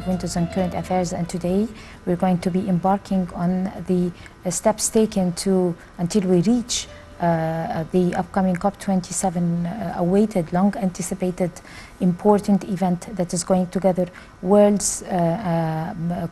of Windows and Current Affairs, and today we're going to be embarking on the steps taken until we reach the upcoming COP27 awaited, long anticipated, important event that is going together world's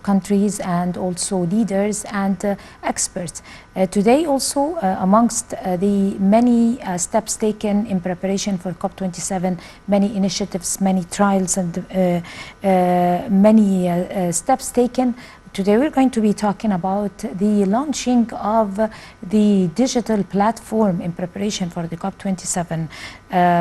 countries and also leaders and experts. Today also amongst the many steps taken in preparation for COP27, many initiatives, many trials and many steps taken. Today we're going to be talking about the launching of the digital platform in preparation for the COP27.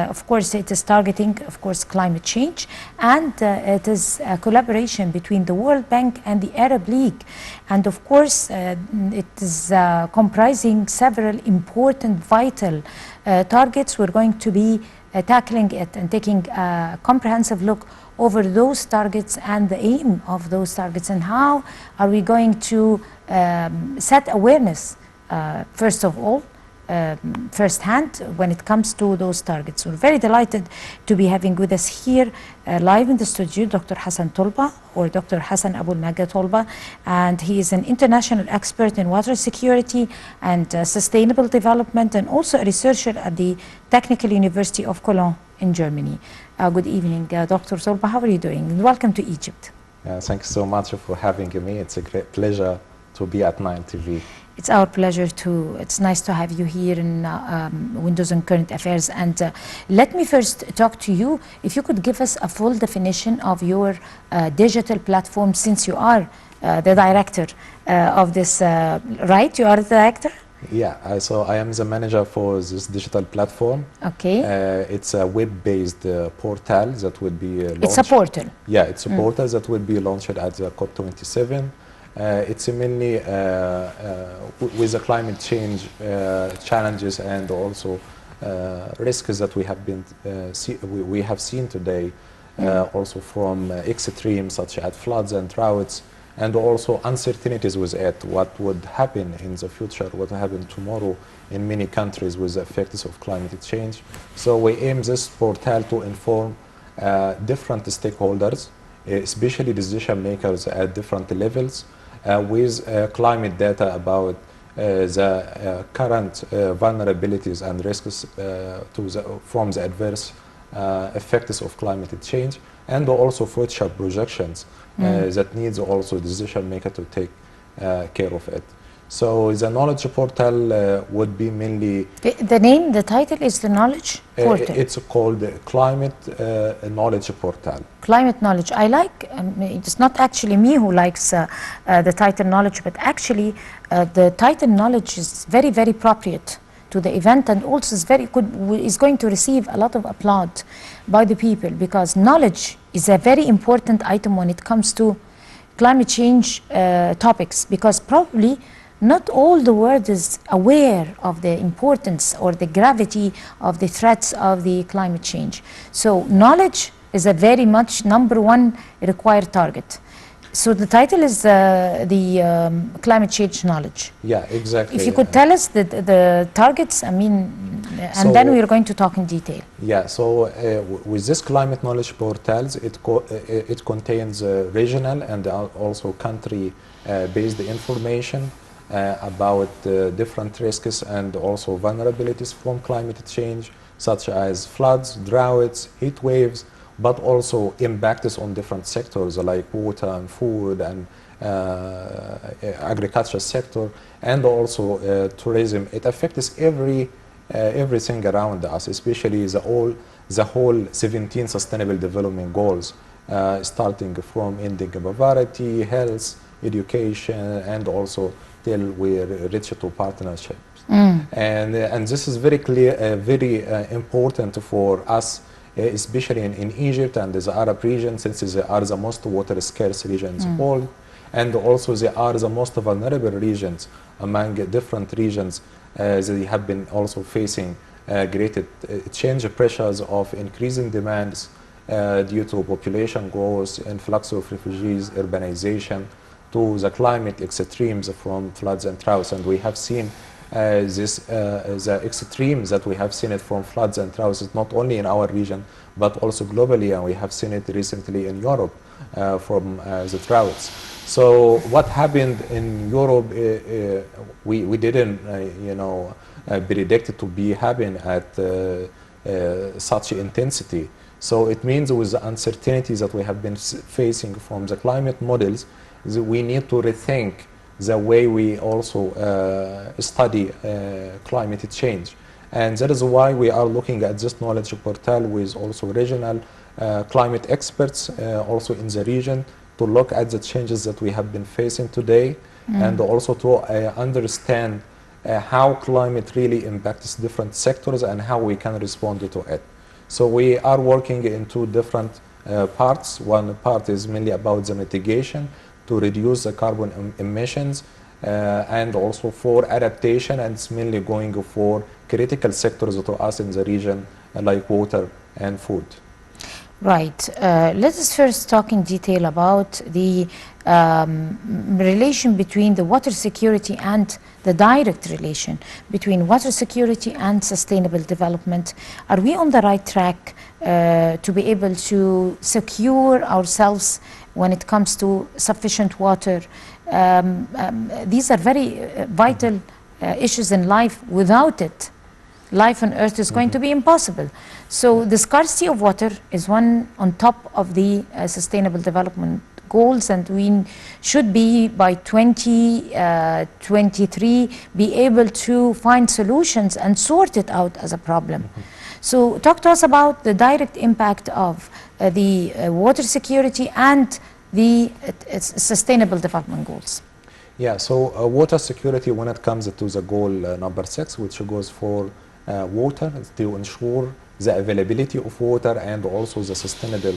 Of course, it is targeting, of course, climate change, and it is a collaboration between the World Bank and the Arab League. And of course, it is comprising several important, vital targets. We're going to be tackling it and taking a comprehensive look over those targets and the aim of those targets, and how are we going to set awareness, first of all, firsthand when it comes to those targets. We're very delighted to be having with us here live in the studio Dr. Hassan Tolba, or Dr. Hassan Aboelnga Tolba, and he is an international expert in water security and sustainable development, and also a researcher at the Technical University of Cologne in Germany. Good evening, Dr. Tolba. How are you doing? And welcome to Egypt. Thank you so much for having me. It's a great pleasure to be at 9 TV. It's our pleasure too. It's nice to have you here in Windows and Current Affairs. And let me first talk to you. If you could give us a full definition of your digital platform, since you are the director of this, right? You are the director? Yeah, so I am the manager for this digital platform. Okay. It's a web-based portal that will be launched. It's a portal? Yeah, it's a portal that will be launched at the COP27. It's mainly with the climate change challenges and also risks that we have seen today, also from extremes such as floods and droughts, and also uncertainties with it, what would happen in the future, what will happen tomorrow in many countries with the effects of climate change. So we aim this portal to inform different stakeholders, especially decision makers at different levels, with climate data about the current vulnerabilities and risks from the adverse effects of climate change, and also future projections that needs also decision maker to take care of it. So the knowledge portal would be mainly... The title is the knowledge portal? It's called Climate Knowledge Portal. Climate knowledge. I like, it's not actually me who likes the title knowledge, but actually the title knowledge is very, very appropriate to the event, and also is very good, is going to receive a lot of applause by the people, because knowledge is a very important item when it comes to climate change topics, because probably not all the world is aware of the importance or the gravity of the threats of the climate change. So knowledge is a very much #1 required target. So the title is the climate change knowledge. Yeah, exactly. If you could tell us the targets, I mean, and then we are going to talk in detail. Yeah, so with this climate knowledge portals, it contains regional and also country-based information about different risks and also vulnerabilities from climate change, such as floods, droughts, heat waves, but also impacts on different sectors like water and food and agriculture sector, and also tourism. It affects everything around us, especially the whole 17 Sustainable Development Goals, starting from ending poverty, health, education, and also till we reach to partnerships. And this is very clear, very important for us, especially in Egypt and the Arab region, since they are the most water scarce regions of all, and also they are the most vulnerable regions among different regions. They have been also facing great change pressures of increasing demands due to population growth, influx of refugees, urbanization, to the climate extremes from floods and droughts. And we have seen the extremes that we have seen it from floods and droughts, not only in our region, but also globally, and we have seen it recently in Europe from the droughts. So what happened in Europe, we didn't, predict it to be happening at such intensity. So it means with the uncertainties that we have been facing from the climate models, we need to rethink the way we also study climate change. And that is why we are looking at this knowledge portal with also regional climate experts also in the region to look at the changes that we have been facing today and also to understand how climate really impacts different sectors and how we can respond to it. So we are working in two different parts. One part is mainly about the mitigation to reduce the carbon emissions and also for adaptation, and it's mainly going for critical sectors to us in the region like water and food. Right. Let us first talk in detail about the relation between the water security and the direct relation between water security and sustainable development. Are we on the right track to be able to secure ourselves when it comes to sufficient water? These are very vital issues in life. Without it, life on Earth is going to be impossible. So the scarcity of water is one on top of the sustainable development goals, and we should be by 2023 be able to find solutions and sort it out as a problem. So talk to us about the direct impact of the water security and the sustainable development goals. Yeah, so water security, when it comes to the goal number 6, which goes for water, to ensure the availability of water and also the sustainable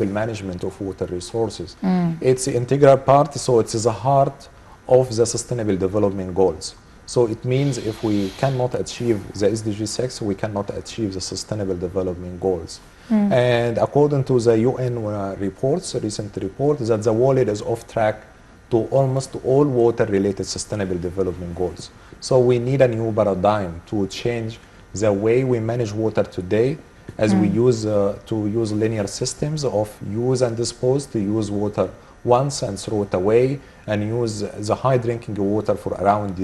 management of water resources. It's an integral part, so it's the heart of the sustainable development goals. So it means if we cannot achieve the SDG 6, we cannot achieve the sustainable development goals. And according to the UN reports, recent report, that the world is off track to almost all water-related sustainable development goals. So we need a new paradigm to change the way we manage water today, as we use linear systems of use and dispose, to use water once and throw it away, and use the high drinking water for around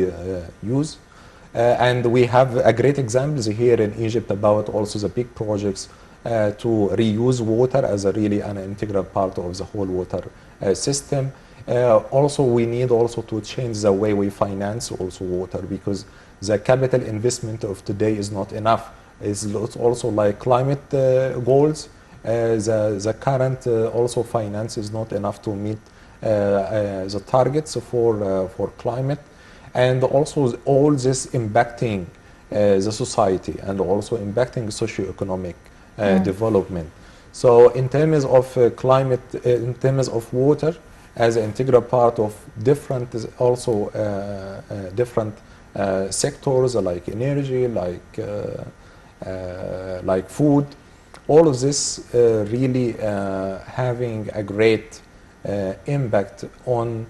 use. And we have a great examples here in Egypt about also the big projects to reuse water as a really an integral part of the whole water system. Also, we need also to change the way we finance also water, because the capital investment of today is not enough. It's also like climate goals. The current also finance is not enough to meet the targets for climate, and also all this impacting the society and also impacting socio-economic development. So in terms of climate, in terms of water, as an integral part of different sectors like energy, like food, all of this really having a great impact on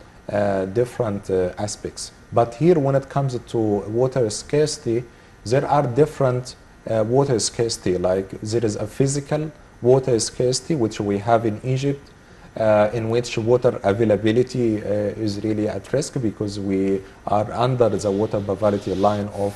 different aspects. But here, when it comes to water scarcity, there are different water scarcity. Like there is a physical water scarcity, which we have in Egypt, in which water availability is really at risk because we are under the water poverty line of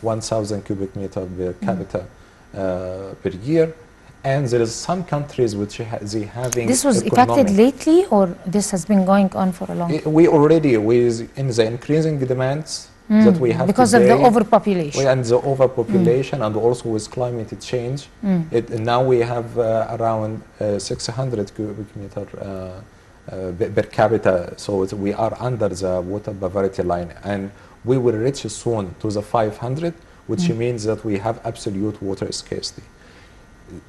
1,000 cubic meter per capita per year. And there is some countries which they having this was affected lately, or this has been going on for a long time? We already, in the increasing demands that we have because today, of the overpopulation. And the overpopulation, and also with climate change. Now we have around 600 cubic meter per capita, so we are under the water poverty line, and we will reach soon to the 500, which means that we have absolute water scarcity.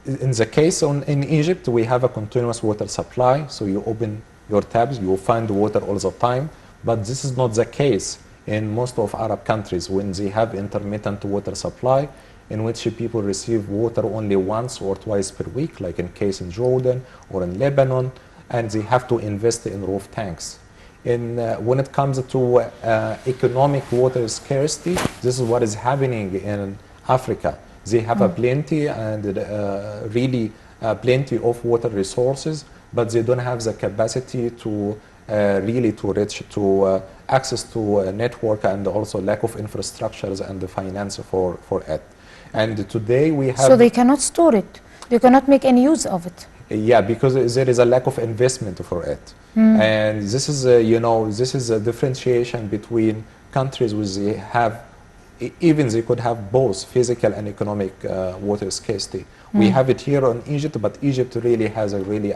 In the case in Egypt, we have a continuous water supply, so you open your taps, you find water all the time, but this is not the case in most of Arab countries when they have intermittent water supply, in which people receive water only once or twice per week, like in case in Jordan or in Lebanon, and they have to invest in roof tanks. when it comes to economic water scarcity, this is what is happening in Africa. They have a plenty and really plenty of water resources, but they don't have the capacity to really to reach to access to a network, and also lack of infrastructures and the finance for it. And today we have... So they cannot store it. They cannot make any use of it. Yeah, because there is a lack of investment for it. And this is, this is a differentiation between countries which they have, even they could have both physical and economic water scarcity. We have it here in Egypt, but Egypt really has a great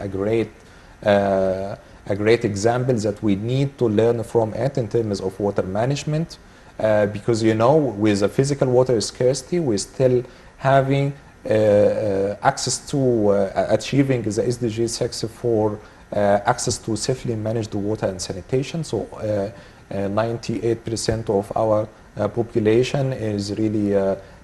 example that we need to learn from it in terms of water management. Because, with the physical water scarcity, we're still having access to achieving the SDG 6 for access to safely managed water and sanitation. So 98% of our population is really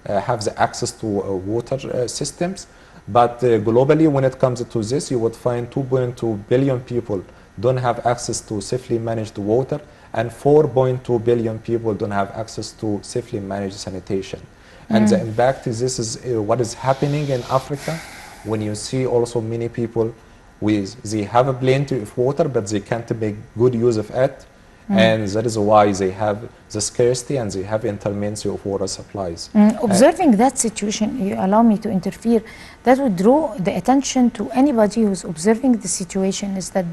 have the access to water systems. But globally, when it comes to this, you would find 2.2 billion people don't have access to safely managed water, and 4.2 billion people don't have access to safely managed sanitation. And the impact is, this is what is happening in Africa, when you see also many people they have a plenty of water, but they can't make good use of it. And that is why they have the scarcity and they have intermittency of water supplies. Observing that situation, you allow me to interfere, that would draw the attention to anybody who's observing the situation, is that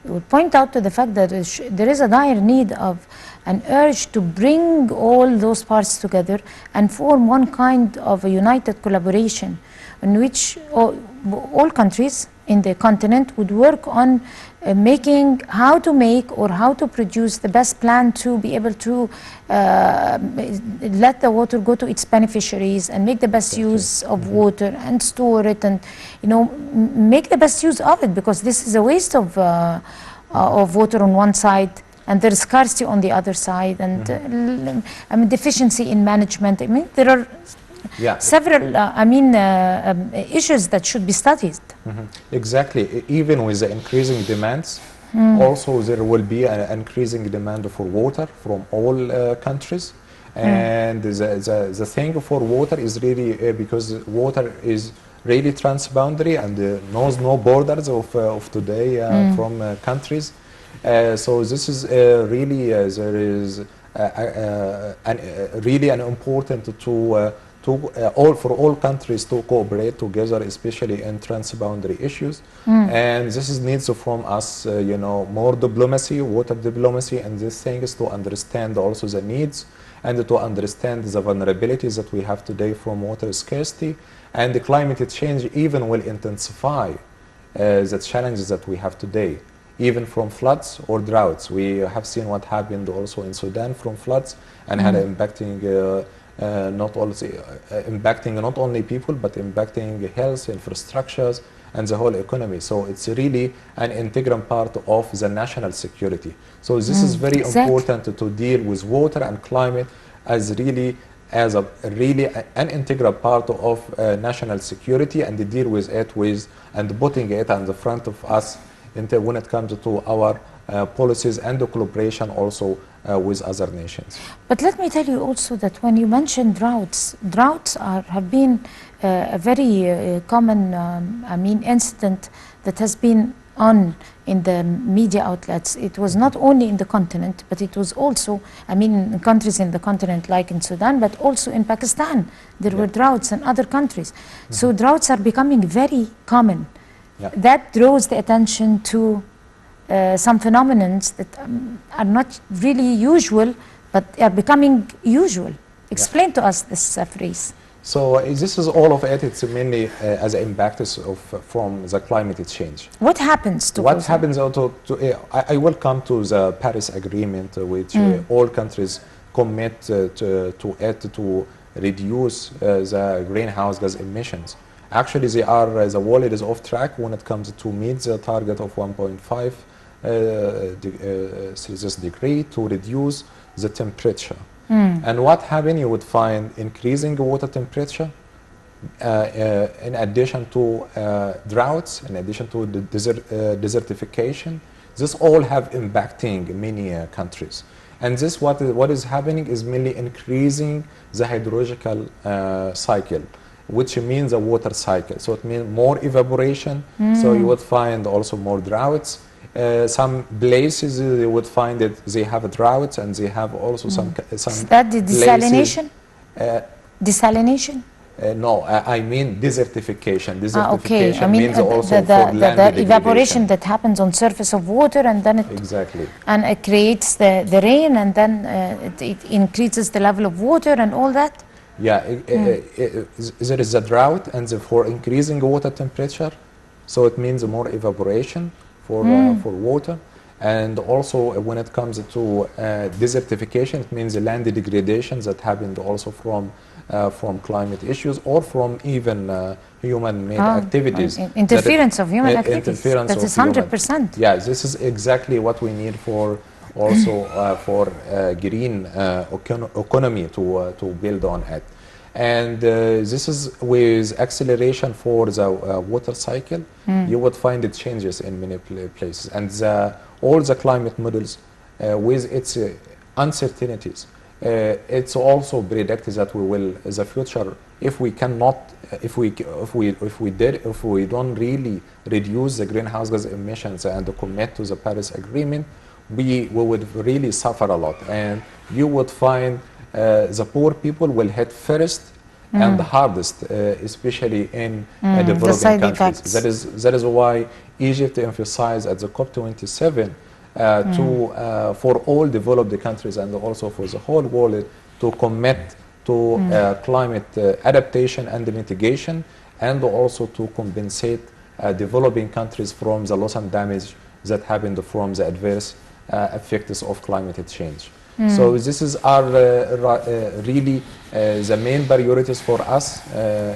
would point out to the fact that there is a dire need of an urge to bring all those parts together and form one kind of a united collaboration in which all countries in the continent would work on making how to produce the best plan to be able to let the water go to its beneficiaries and make the best use of water and store it, and make the best use of it, because this is a waste of water on one side, and there is scarcity on the other side, and deficiency in management. I mean, there are several issues that should be studied. Exactly. Even with the increasing demands, also there will be an increasing demand for water from all countries. And the thing for water is really because water is really transboundary and knows no borders of today from countries. So this is really there is really an important for all countries to cooperate together, especially in transboundary issues. And this is needs from us, more diplomacy, water diplomacy, and these things to understand also the needs and to understand the vulnerabilities that we have today from water scarcity. And the climate change even will intensify the challenges that we have today, even from floods or droughts. We have seen what happened also in Sudan from floods, and had impacting not only people, but impacting health, infrastructures, and the whole economy. So it's really an integral part of the national security. So this is very important to deal with water and climate as an integral part of national security, and to deal with it and putting it on the front of us when it comes to our policies and the collaboration also with other nations. But let me tell you also that when you mention droughts have been a very common incident that has been on in the media outlets. It was not only in the continent, but it was also, in countries in the continent like in Sudan, but also in Pakistan. There were droughts in other countries. So droughts are becoming very common. That draws the attention to some phenomena that are not really usual, but are becoming usual. Explain to us this phrase. So this is all of it. It's mainly as an impact from the climate change. What happens to what happens I will come to the Paris Agreement, which all countries commit to reduce the greenhouse gas emissions. Actually, the world is off track when it comes to meet the target of 1.5 Celsius degree to reduce the temperature. And what happened, you would find increasing water temperature, in addition to droughts, in addition to the desertification. This all have impacting many countries. And this what is happening is mainly increasing the hydrological cycle, which means the water cycle. So it means more evaporation. So you would find also more droughts. Some places you would find that they have droughts, and they have also some Is that the desalination? Desalination? No, I mean desertification. Okay. Desertification I mean means also for land the evaporation degradation. that happens on surface of water, and then it Exactly. and it creates the rain, and then it increases the level of water and all that. Yeah, there is a drought, and therefore increasing water temperature. So it means more evaporation for water. And also when it comes to desertification, it means the land degradation that happened also from climate issues or from even human-made activities. Interference of human activities. That is 100%. Yeah, this is exactly what we need for also for green economy to build on it. And this is with acceleration for the water cycle. You would find it changes in many places. And all the climate models with its uncertainties, it's also predicted that we will, in the future, if we cannot, if we don't really reduce the greenhouse gas emissions and commit to the Paris Agreement, we would really suffer a lot. And you would find the poor people will hit first and the hardest, especially in developing countries. That is why Egypt emphasized at the COP27 for all developed countries and also for the whole world to commit to climate adaptation and mitigation, and also to compensate developing countries from the loss and damage that happened from the adverse effects of climate change. So this is our really the main priorities for us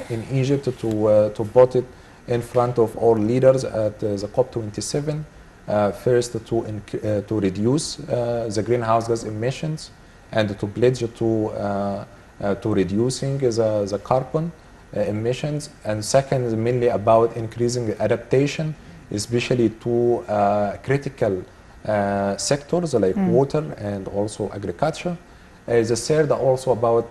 in Egypt to put it in front of all leaders at the COP27. First, to reduce the greenhouse gas emissions and to pledge to reducing the carbon emissions. And second, mainly about increasing adaptation, especially to critical sectors like water and also agriculture. The third also about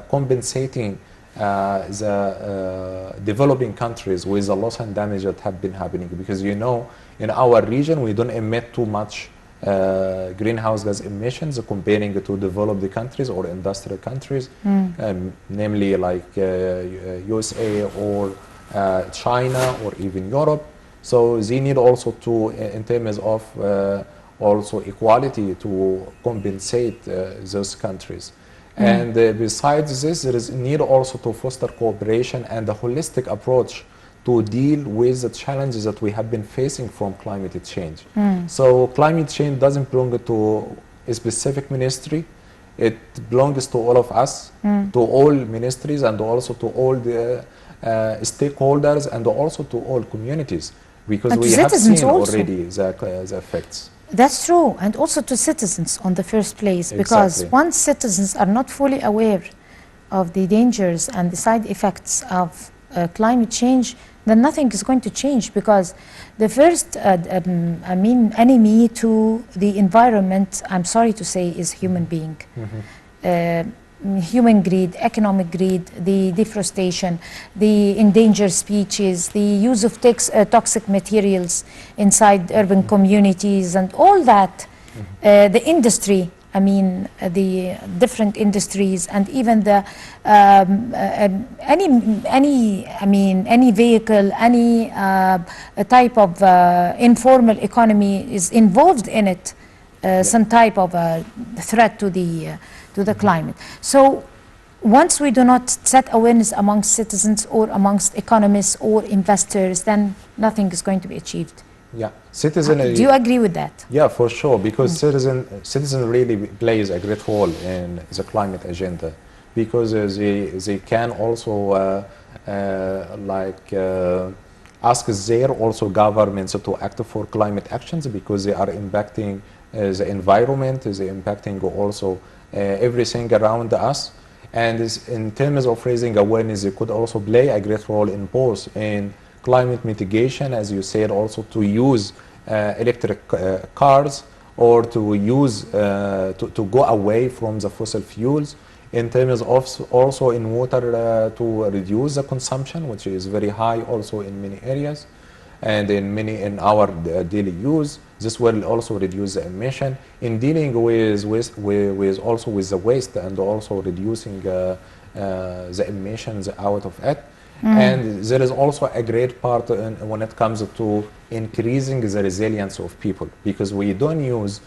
compensating the developing countries with the loss and damage that have been happening, because you know in our region we don't emit too much greenhouse gas emissions comparing to developed countries or industrial countries, namely like USA or China or even Europe. So they need also to, in terms of also equality, to compensate those countries. And besides this, there is need also to foster cooperation and a holistic approach to deal with the challenges that we have been facing from climate change. So climate change doesn't belong to a specific ministry. It belongs to all of us, to all ministries, and also to all the stakeholders, and also to all communities. Because we have seen already the effects. That's true, and also to citizens on the first place, because once citizens are not fully aware of the dangers and the side effects of climate change, then nothing is going to change, because the first enemy to the environment, I'm sorry to say, is human being. Human greed, economic greed, the deforestation, the endangered species, the use of toxic materials inside urban communities, and all that. The industry, the different industries, and even the any vehicle, any type of informal economy is involved in it. Some type of a threat to the climate. So once we do not set awareness amongst citizens or amongst economists or investors, then nothing is going to be achieved. Yeah, citizenry. Do you agree with that? Yeah, for sure, because citizen really plays a great role in the climate agenda, because they can also ask their also governments to act for climate actions, because they are impacting the environment, they're impacting also everything around us. And in terms of raising awareness, they could also play a great role in both in climate mitigation, as you said, also to use electric cars, or to use to go away from the fossil fuels. In terms of also in water, to reduce the consumption, which is very high also in many areas, and in our daily use. This will also reduce the emission. In dealing with also with the waste, and also reducing the emissions out of it. And there is also a great part when it comes to increasing the resilience of people, because we don't use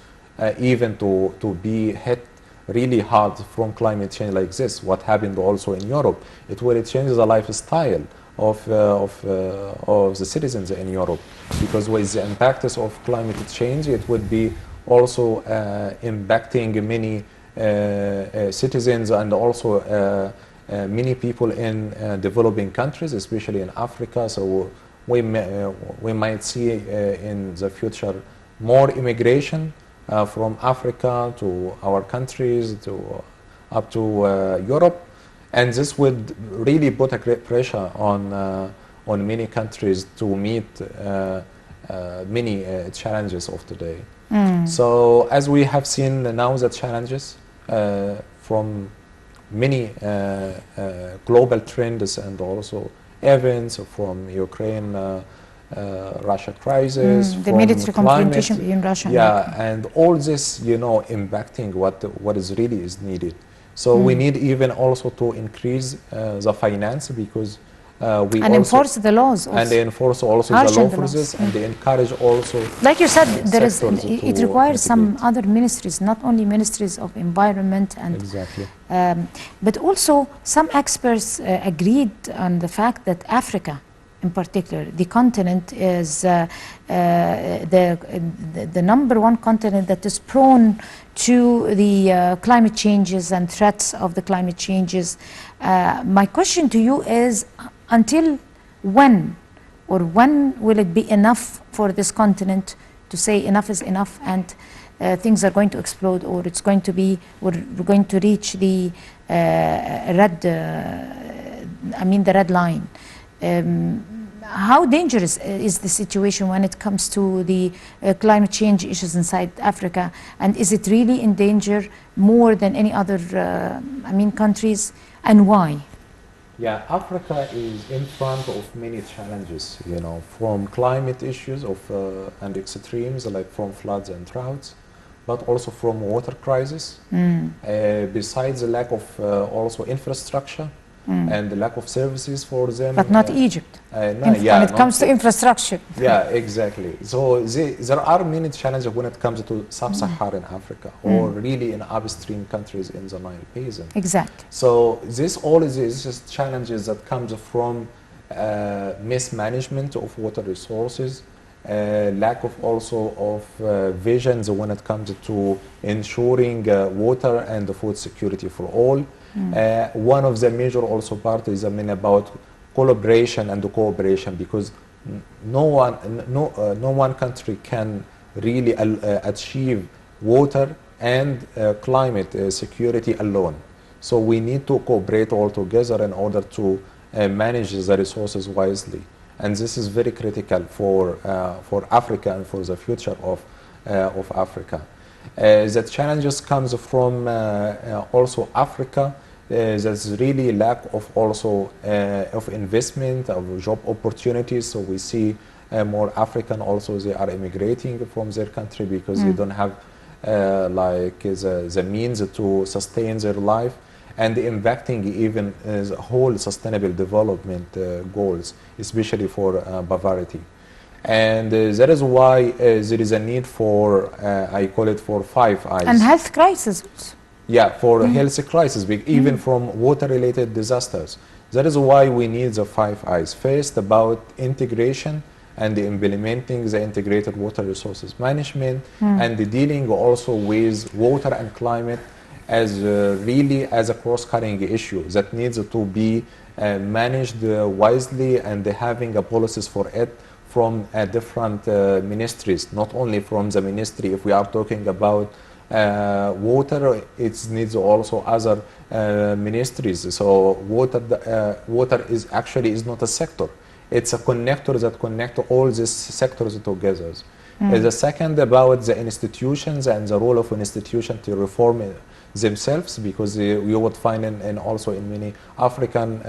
even to be hit really hard from climate change like this. What happened also in Europe, it will change the lifestyle of the citizens in Europe, because with the impacts of climate change, it would be also impacting many citizens, and also many people in developing countries, especially in Africa. So we might see in the future more immigration from Africa to our countries, to up to Europe, and this would really put a great pressure on many countries to meet many challenges of today. So as we have seen now, the challenges from many global trends and also events, from Ukraine, Russia crisis, the military confrontation between Russia and Ukraine. And all this, impacting what is really is needed. So we need even also to increase the finance, because we and enforce the laws also. And enforce also the law for this, and they encourage also, like you said, it requires some other ministries, not only ministries of environment and exactly, but also some experts agreed on the fact that Africa in particular, the continent is the number one continent that is prone to the climate changes and threats of the climate changes. My question to you is, until when, or when will it be enough for this continent to say enough is enough, and things are going to explode, or it's going to be, we're going to reach the red line? How dangerous is the situation when it comes to the climate change issues inside Africa, and is it really in danger more than any other countries, and why? Yeah, Africa is in front of many challenges, from climate issues and extremes, like from floods and droughts, but also from water crisis. Besides the lack of also infrastructure, and the lack of services for them. But not Egypt, when it comes to infrastructure. Yeah, exactly. So there are many challenges when it comes to sub-Saharan Africa, or really in upstream countries in the Nile Basin. Exactly. So all is just challenges that comes from mismanagement of water resources, lack of also of visions when it comes to ensuring water and food security for all. One of the major also part is about collaboration and cooperation, because no one country can really achieve water and climate security alone. So we need to cooperate all together in order to manage the resources wisely, and this is very critical for Africa and for the future of Africa. The challenges comes from also Africa. There's really lack of also of investment, of job opportunities. So we see more African also, they are immigrating from their country because they don't have like the means to sustain their life, and impacting even the whole sustainable development goals, especially for poverty. And that is why there is a need for, I call it for 5 eyes. And health crisis. Yeah, for health crisis, even from water-related disasters. That is why we need the 5 eyes. First, about integration and implementing the integrated water resources management, and dealing also with water and climate as really as a cross-cutting issue that needs to be managed wisely, and having a policies for it from different ministries, not only from the ministry. If we are talking about water, it needs also other ministries. So water is actually not a sector. It's a connector that connects all these sectors together. The second about the institutions and the role of an institution to reform themselves, because you would find in also in many African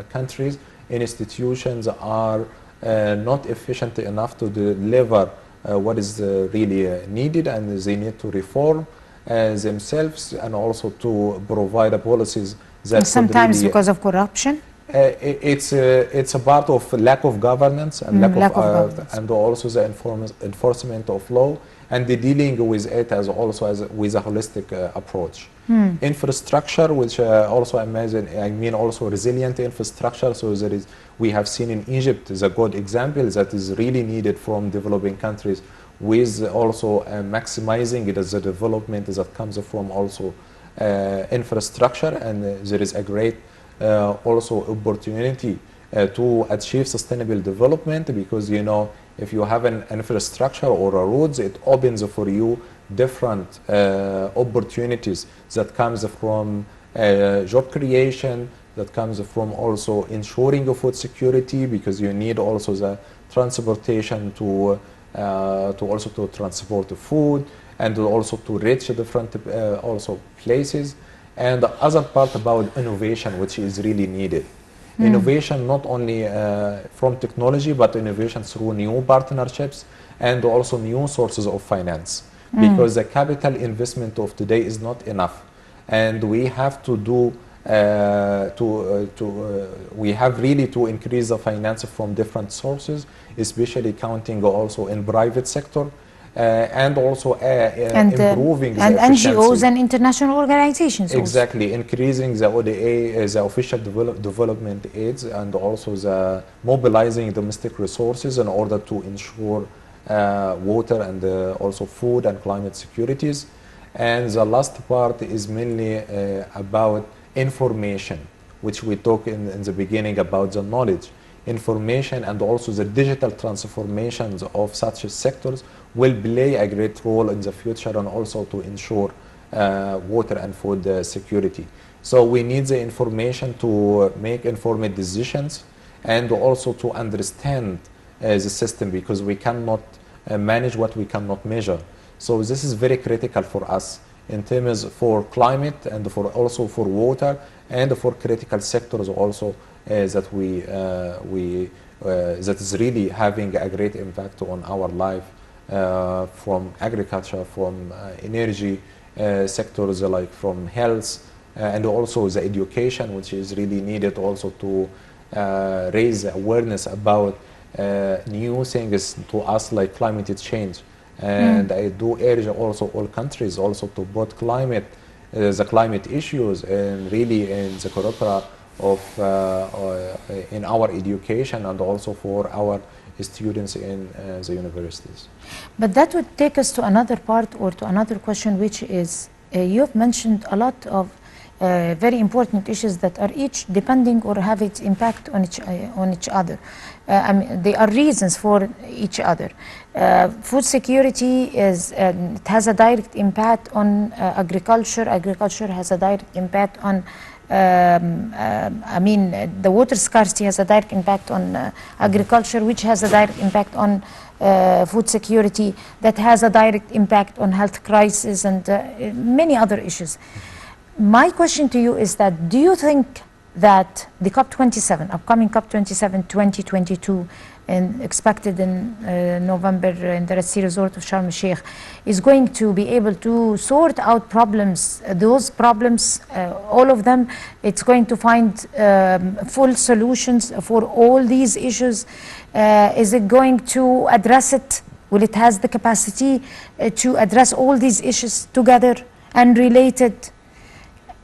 countries, institutions are not efficient enough to deliver what is really needed, and they need to reform themselves and also to provide policies that sometimes really, because of corruption. It's a part of lack of governance and lack of governance. and also the enforcement of law, and the dealing with it as also with a holistic approach. Infrastructure, which also I mean also resilient infrastructure. So we have seen in Egypt the good example that is really needed from developing countries, with also maximizing the development that comes from also infrastructure, and there is a great also opportunity to achieve sustainable development, because you know, if you have an infrastructure or a roads, it opens for you different opportunities that comes from job creation, that comes from also ensuring food security, because you need also the transportation to also to transport the food, and also to reach different also places. And the other part about innovation, which is really needed. Innovation not only from technology, but innovation through new partnerships and also new sources of finance. Because the capital investment of today is not enough, and we have to do we have really to increase the finance from different sources, especially counting also in private sector. And also improving and the efficiency. NGOs and international organizations. Exactly, also. increasing the ODA, the official development aids, and also the mobilizing domestic resources in order to ensure water and also food and climate securities. And the last part is mainly about information, which we talked in the beginning about the knowledge. Information and also the digital transformations of such sectors will play a great role in the future, and also to ensure water and food security. So we need the information to make informed decisions, and also to understand the system, because we cannot manage what we cannot measure. So this is very critical for us in terms for climate, and for also for water, and for critical sectors also that that is really having a great impact on our life, from agriculture, from energy sectors, like from health, and also the education, which is really needed also to raise awareness about new things to us, like climate change. And I do urge also all countries also to put climate, the climate issues, and really in the curricula of in our education, and also for our students in the universities. But that would take us to another part, or to another question, which is you've mentioned a lot of very important issues that are each depending or have its impact on each other. I mean, they are reasons for each other. Food security is it has a direct impact on agriculture. Agriculture has a direct impact on I mean, the water scarcity has a direct impact on agriculture, which has a direct impact on food security, that has a direct impact on health crisis, and many other issues. My question to you is that, do you think that the COP27, upcoming COP27 2022, and expected in November in the Red Sea Resort of Sharm el-Sheikh, is going to be able to sort out problems, those problems, all of them? It's going to find full solutions for all these issues? Is it going to address it? Will it has the capacity to address all these issues together and related?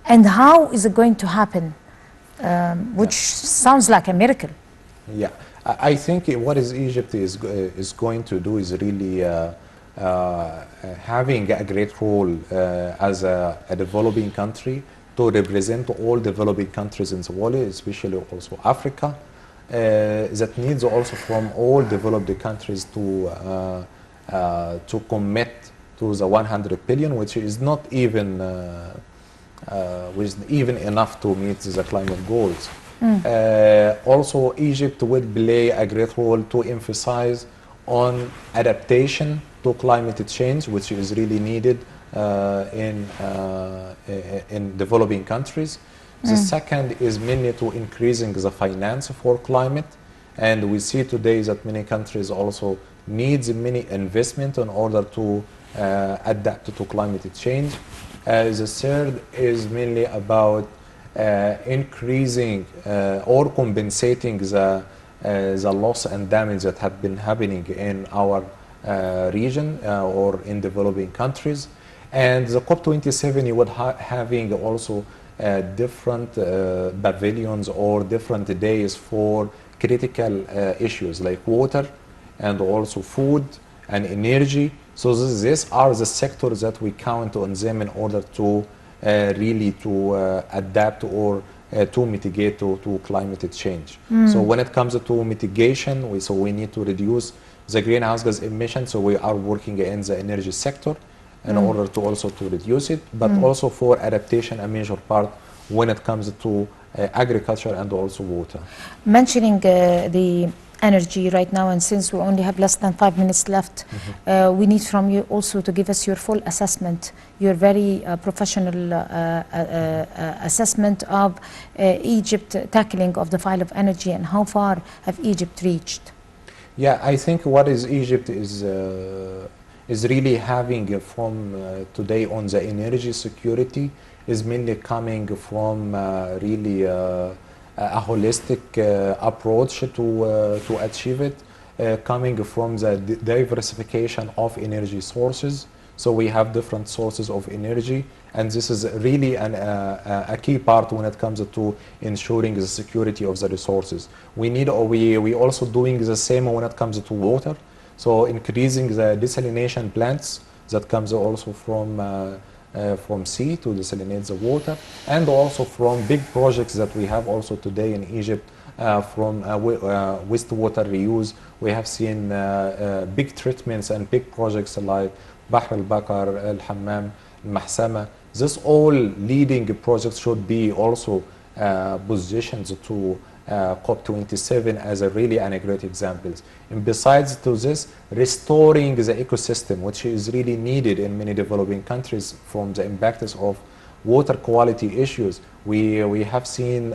And how is it going to happen? Which sounds like a miracle. Yeah, I think what Egypt is going to do is really having a great role as a developing country, to represent all developing countries in the world, especially also Africa, that needs also from all developed countries to commit to the 100 billion, which is not even enough to meet the climate goals. Also, Egypt will play a great role to emphasize on adaptation to climate change, which is really needed in developing countries. The second is mainly to increasing the finance for climate, and we see today that many countries also needs many investment in order to adapt to climate change. The third is mainly about increasing or compensating the loss and damage that have been happening in our region or in developing countries. And the COP27, you would having also different pavilions or different days for critical issues like water and also food and energy. So these are the sectors that we count on them in order to really to adapt or to mitigate to climate change. So when it comes to mitigation, we need to reduce the greenhouse gas emissions. So we are working in the energy sector in order to also to reduce it, but also for adaptation, a major part when it comes to agriculture and also water. Mentioning the energy right now, and since we only have less than 5 minutes left, we need from you also to give us your full assessment, your very professional assessment of Egypt tackling of the file of energy, and how far have Egypt reached? Yeah, I think what is Egypt is really having from today on the energy security is mainly coming from really a holistic approach to achieve it, coming from the diversification of energy sources. So we have different sources of energy, and this is really a key part when it comes to ensuring the security of the resources. We also doing the same when it comes to water. So increasing the desalination plants that comes also from sea to desalinate the water, and also from big projects that we have also today in Egypt from wastewater reuse. We have seen big treatments and big projects like Bahr al-Bakar, al-Hammam, al-Mahsama. This all leading projects should be also positioned to COP27 as a really and a great examples. And besides to this, restoring the ecosystem, which is really needed in many developing countries from the impacts of water quality issues. We have seen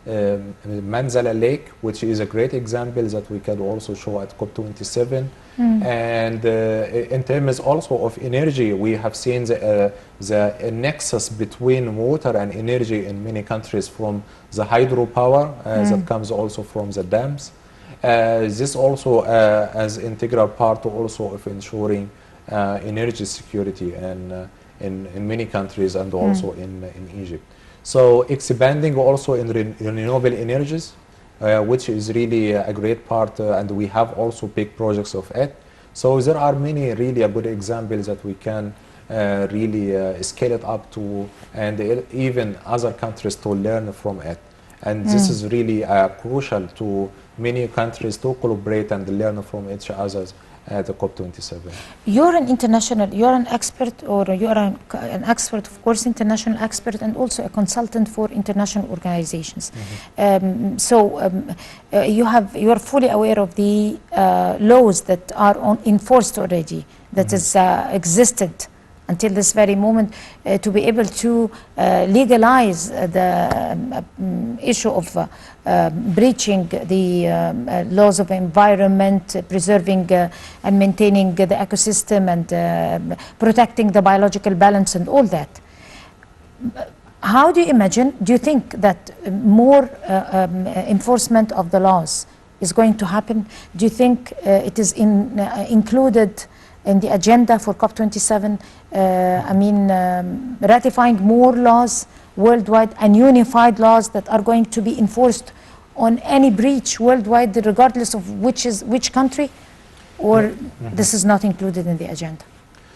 Manzala Lake, which is a great example that we can also show at COP27. And in terms also of energy, we have seen the nexus between water and energy in many countries, from the hydropower that comes also from the dams. This also as integral part also of ensuring energy security in many countries and also in Egypt. So expanding also in renewable energies, which is really a great part, and we have also big projects of it. So there are many really good examples that we can really scale it up to, and even other countries to learn from it. And this is really crucial to many countries to collaborate and learn from each other at the COP27. You're an expert, or you're an expert, of course, international expert, and also a consultant for international organizations. You are fully aware of the laws that are enforced already, that is existed until this very moment, to be able to legalize the issue of breaching the laws of environment, preserving and maintaining the ecosystem, and protecting the biological balance and all that. How do you imagine, do you think that more enforcement of the laws is going to happen? Do you think it is included in the agenda for COP27, ratifying more laws worldwide and unified laws that are going to be enforced on any breach worldwide, regardless of which country, or this is not included in the agenda?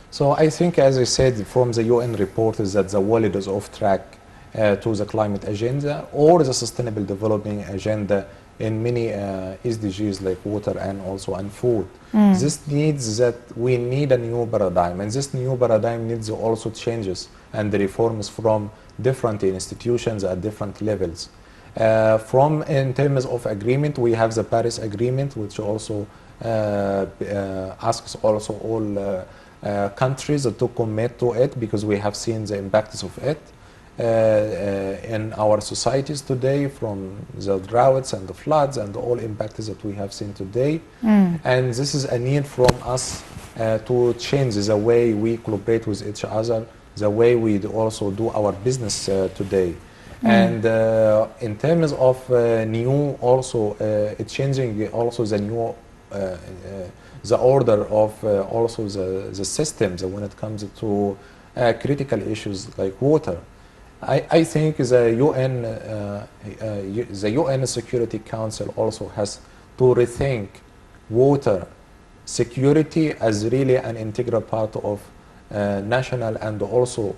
So I think, as I said, from the UN report, is that the world is off track to the climate agenda or the sustainable development agenda in many SDGs like water and also food. This needs that we need a new paradigm, and this new paradigm needs also changes and the reforms from different institutions at different levels. In terms of agreement, we have the Paris Agreement, which also asks also all countries to commit to it, because we have seen the impacts of it in our societies today, from the droughts and the floods and all impacts that we have seen today. And this is a need from us to change the way we collaborate with each other, the way we also do our business today. And in terms of new, also it's changing also the new the order of also the systems when it comes to critical issues like water. I think the UN Security Council also has to rethink water security as really an integral part of national and also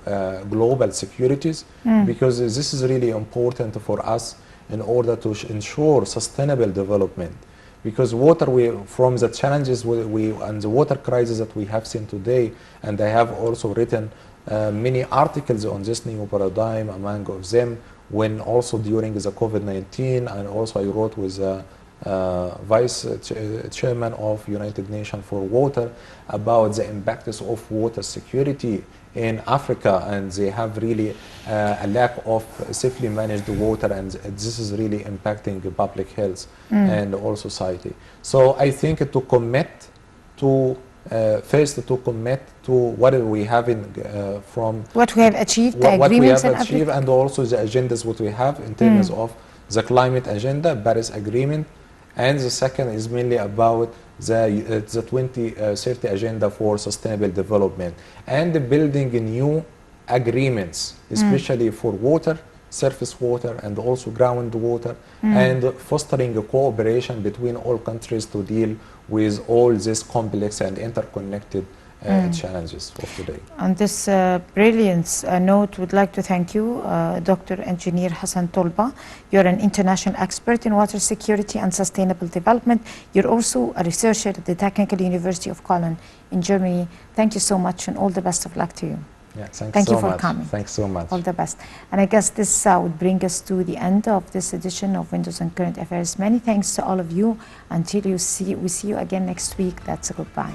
global securities, because this is really important for us in order to ensure sustainable development. Because water, from the challenges and the water crisis that we have seen today, and I have also written many articles on this new paradigm, among of them when also during the COVID-19, and also I wrote with Vice Chairman of United Nations for Water about the impacts of water security in Africa, and they have really a lack of safely managed water, and this is really impacting public health and all society. So I think to commit to first to commit to what we have in from what we have achieved, what we have agreements achieved, and also the agendas what we have in terms of the climate agenda, Paris Agreement, and the second is mainly about the 2030 agenda for sustainable development, and building new agreements, especially for water, surface water, and also groundwater, and fostering a cooperation between all countries to deal with all these complex and interconnected challenges of today. On this brilliant note, we'd like to thank you, Dr. Engineer Hassan Tolba. You're an international expert in water security and sustainable development. You're also a researcher at the Technical University of Cologne in Germany. Thank you so much, and all the best of luck to you. Yeah, Thank you for coming. Thanks so much. All the best. And I guess this would bring us to the end of this edition of Windows on Current Affairs. Many thanks to all of you. Until we see you again next week, that's a goodbye.